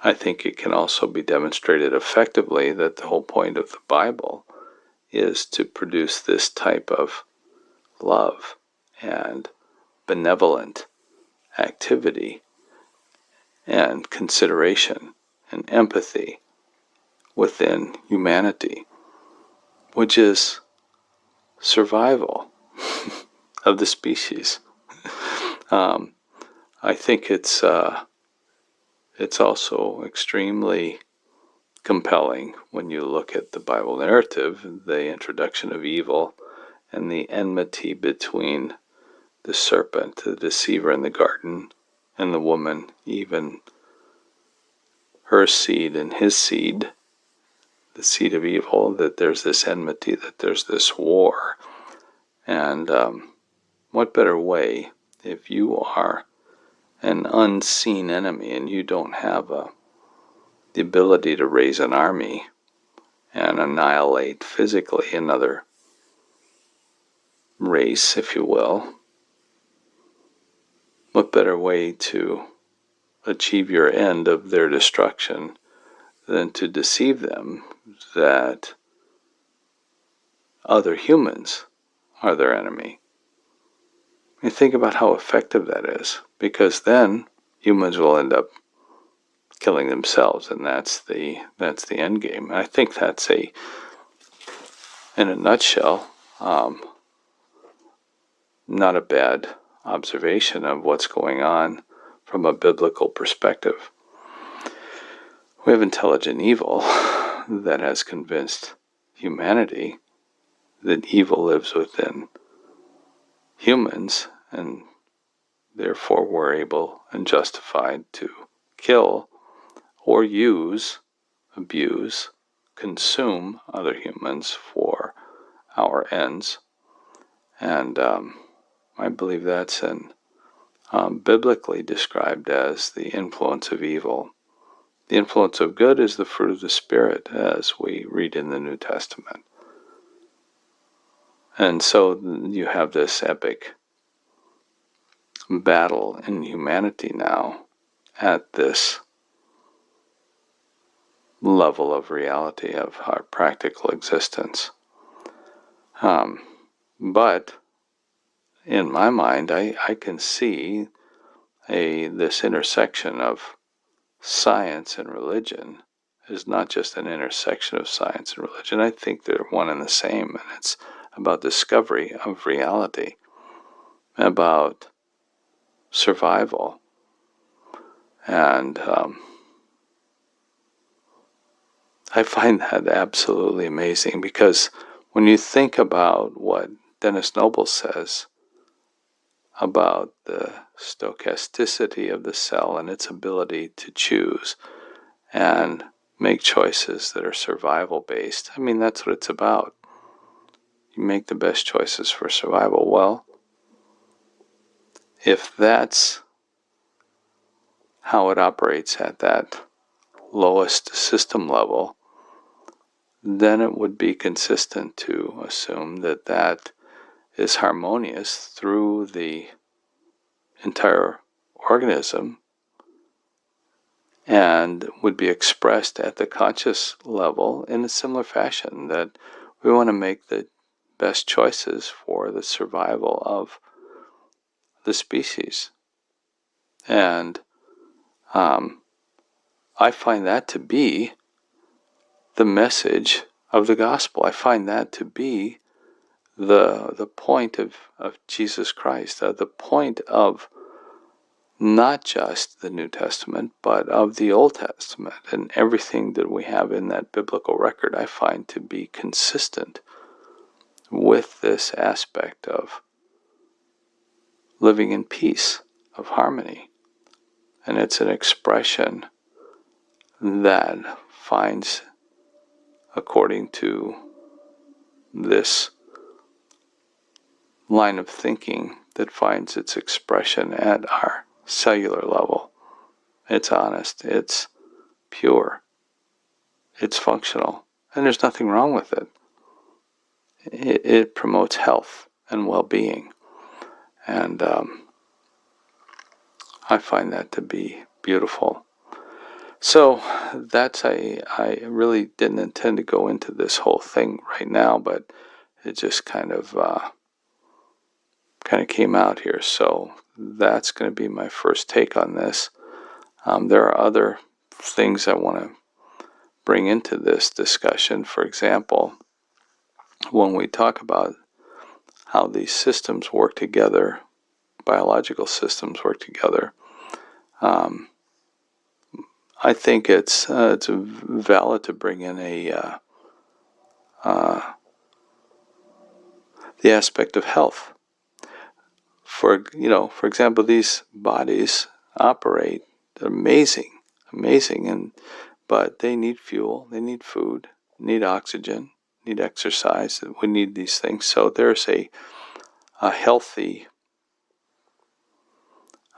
I think it can also be demonstrated effectively that the whole point of the Bible is to produce this type of love and benevolent activity and consideration and empathy within humanity, which is survival of the species. I think it's also extremely compelling when you look at the Bible narrative, the introduction of evil and the enmity between the serpent, the deceiver in the garden, and the woman, even her seed and his seed, the seed of evil, that there's this enmity, that there's this war. And what better way, if you are an unseen enemy and you don't have the ability to raise an army and annihilate physically another race, if you will, what better way to achieve your end of their destruction than to deceive them that other humans are their enemy? You think about how effective that is, because then humans will end up killing themselves, and that's the end game. And I think that's in a nutshell, not a bad observation of what's going on from a biblical perspective. We have intelligent evil that has convinced humanity that evil lives within humans, and therefore we're able and justified to kill or use, abuse, consume other humans for our ends. And I believe that's biblically described as the influence of evil. The influence of good is the fruit of the Spirit, as we read in the New Testament. And so you have this epic battle in humanity now at this level of reality of our practical existence. But in my mind, I can see this intersection of science and religion is not just an intersection of science and religion. I think they're one and the same, and it's about discovery of reality, about survival. And I find that absolutely amazing, because when you think about what Dennis Noble says about the stochasticity of the cell and its ability to choose and make choices that are survival based, I mean, that's what it's about. You make the best choices for survival. Well, if that's how it operates at that lowest system level, then it would be consistent to assume that that is harmonious through the entire organism and would be expressed at the conscious level in a similar fashion, that we want to make the best choices for the survival of the species. And I find that to be the message of the gospel. I find that to be the point of Jesus Christ, the point of not just the New Testament, but of the Old Testament, and everything that we have in that biblical record I find to be consistent with this aspect of living in peace, of harmony. And it's an expression that finds, according to this line of thinking, that finds its expression at our cellular level. It's honest, it's pure, it's functional, and there's nothing wrong with it. It promotes health and well-being, and I find that to be beautiful. So I really didn't intend to go into this whole thing right now, but it just kind of came out here. So that's going to be my first take on this. There are other things I want to bring into this discussion. For example, when we talk about how these systems work together, biological systems work together, I think it's valid to bring in the aspect of health. For example, these bodies operate amazing, but they need fuel, they need food, need oxygen, need exercise. We need these things. So there's a healthy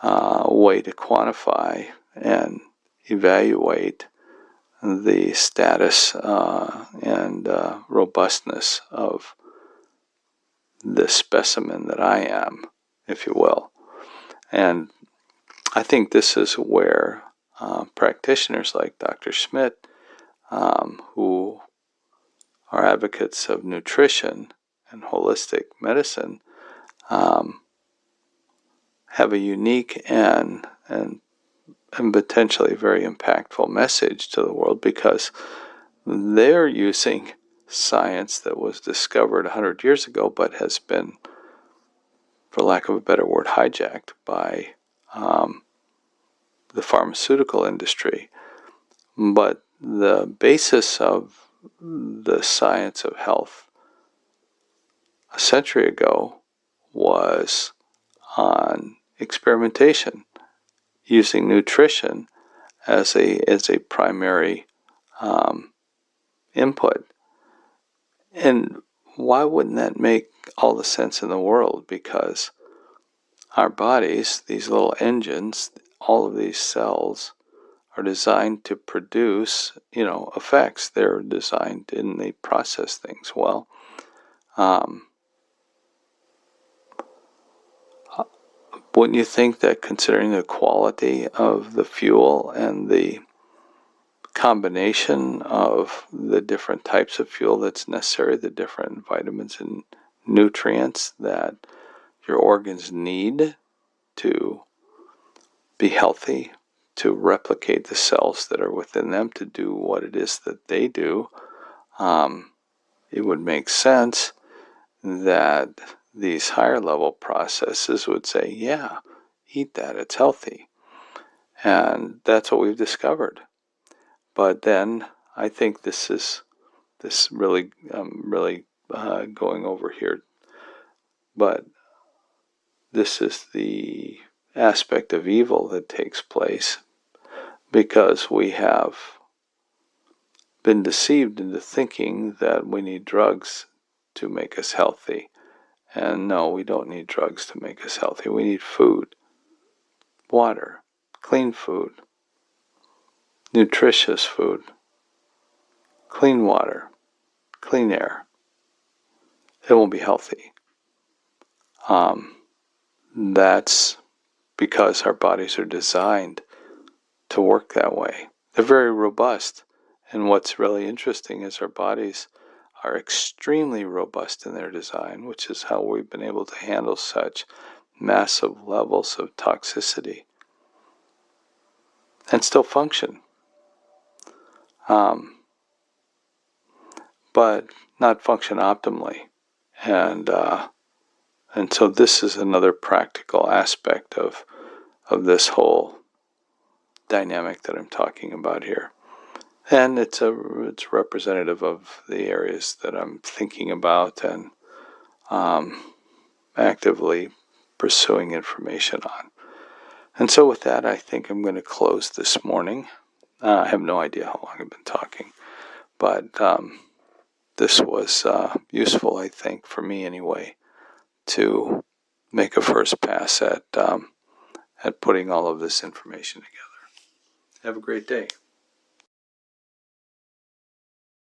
way to quantify and evaluate the status and robustness of the specimen that I am, if you will. And I think this is where practitioners like Dr. Schmidt, who are advocates of nutrition and holistic medicine, have a unique and potentially very impactful message to the world, because they're using science that was discovered 100 years ago but has been, for lack of a better word, hijacked by the pharmaceutical industry. But the basis of the science of health a century ago was on experimentation, using nutrition as a primary input. And why wouldn't that make all the sense in the world? Because our bodies, these little engines, all of these cells are designed to produce, effects. They're designed and they process things well. Wouldn't you think that, considering the quality of the fuel and the combination of the different types of fuel that's necessary, the different vitamins and nutrients that your organs need to be healthy, to replicate the cells that are within them, to do what it is that they do, it would make sense that these higher level processes would say, yeah, eat that, it's healthy. And that's what we've discovered. But then I think this really, going over here, but this is the aspect of evil that takes place because we have been deceived into thinking that we need drugs to make us healthy. And no, we don't need drugs to make us healthy. We need food, water, clean food, nutritious food, clean water, clean air. It will be healthy. That's because our bodies are designed to work that way. They're very robust. And what's really interesting is our bodies are extremely robust in their design, which is how we've been able to handle such massive levels of toxicity and still function. But not function optimally. And so this is another practical aspect of this whole dynamic that I'm talking about here. And it's representative of the areas that I'm thinking about and actively pursuing information on. And so with that, I think I'm going to close this morning. I have no idea how long I've been talking, but this was useful, I think, for me anyway, to make a first pass at putting all of this information together. Have a great day.